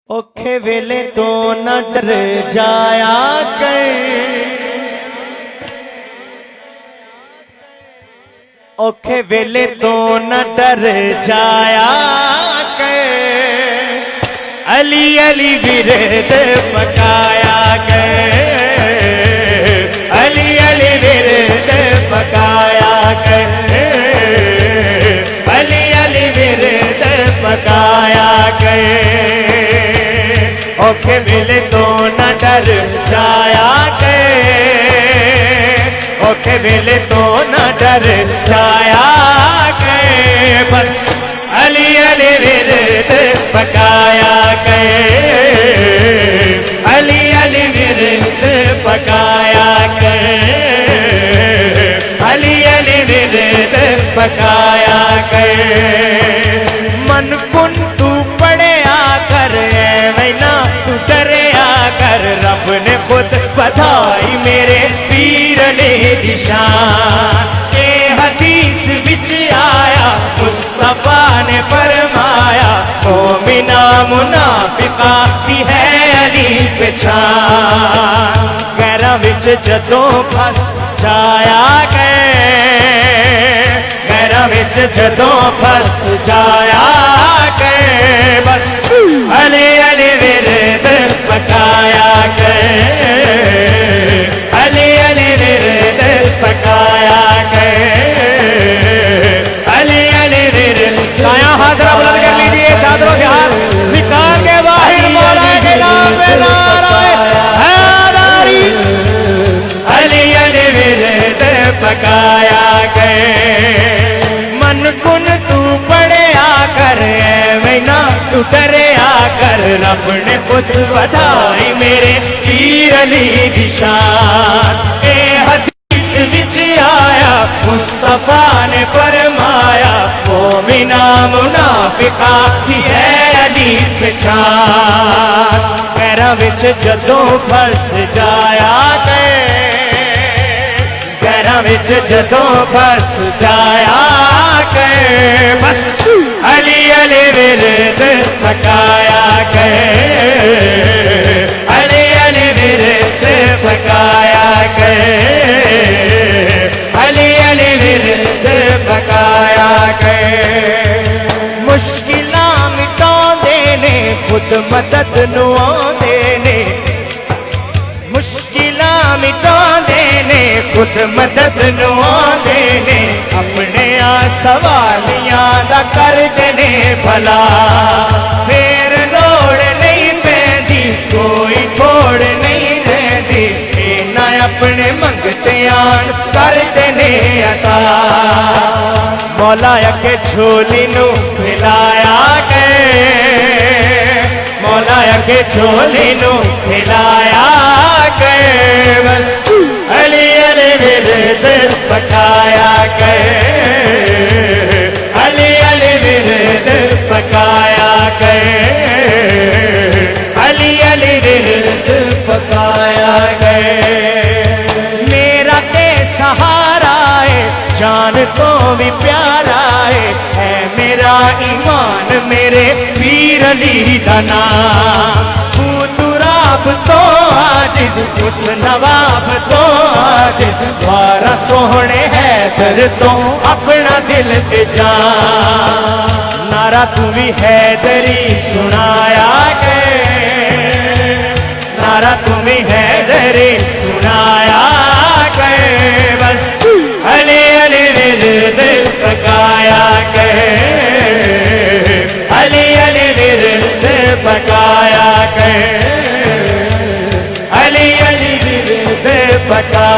औखे वेले तो न डर जाया कर, औखे वेले तो न डर जाया कर। अली अली विरद पकाया कर, अली अली विरद पकाया कर, अली अली विरद पकाया कर। औखे वेले तो न डर जाया कर, औखे वेले तो न डर जाया कर। बस अली अली विरद पकाया कर, अली अली विरद पकाया कर, अली अली विरद पकाया कर। मन कुन तू पढ़िया कर, वैना तू डरिया कर। रब ने खुद बधाई मेरे पीर ने निशान के हदीस विच आया। मुस्तफा ने फरमाया मोमिना मुनाफिका की है अली पहचान। गैरा विच जदों फस जाया गए, गैरा विच जदों फस जाया गए। बस अली अली विरद पकाया गए, अली अली विरद पकाया गए, अली अली विरद। दाया हाजरा बुलंद कर लीजिए, चादरों से हाथ निकाल के बाहर मौला के नाम में नाराए हैदरी। अली अली विरद पकाया गए। मन कुन तू पढ़िया कर, वैना तू डरिया कर। रब ने खुद बधाई मेरे पीर अली दी शान। ए हदीस विच आया मुस्तफा ने फरमाया मोमिना मुनाफिका की है अली पहचान। पैरां विच जदों फस जाया गए, पैरां विच जदों फस जाया गए। बस अली अली विरद पकाया गए, अली अली विरद पकाया गए, अली अली विरद पकाया गए। मुश्किलां मिटाउंदे ने खुद मदद नूं आउंदे ने, मुश्किलां मिटाउंदे ने खुद मदद नूं आउंदे ने। अपने आ सवालियां दा करदे ने भला, फिर लोड़ नहीं पैंदी कोई थोड़ नहीं रहिंदी। इन्हां अपने मंगते आन करदे ने अता। मौला अगे झोली नूं हिलाया गए, मौला अगे झोली नूं हिलाया गए। बस अली अली विरद पकाया गए, अली अली विरद पकाया गए, अली अली विरद पकाया गए। मेरा ते सहारा है, जान तो भी प्यारा है मेरा ईमान मेरे पीर अली दा नाम। अब तो आजिज उस नवाब तो आजिज, द्वारा सोहने हैदर तो अपना दिल ते जान। नारा तू भी हैदरी सुनाया गए, नारा तू भी हैदरी सुनाया गए। बस अली अली विरद पकाया गए, अली अली विरद पकाया गए, अली अली विरद पकाया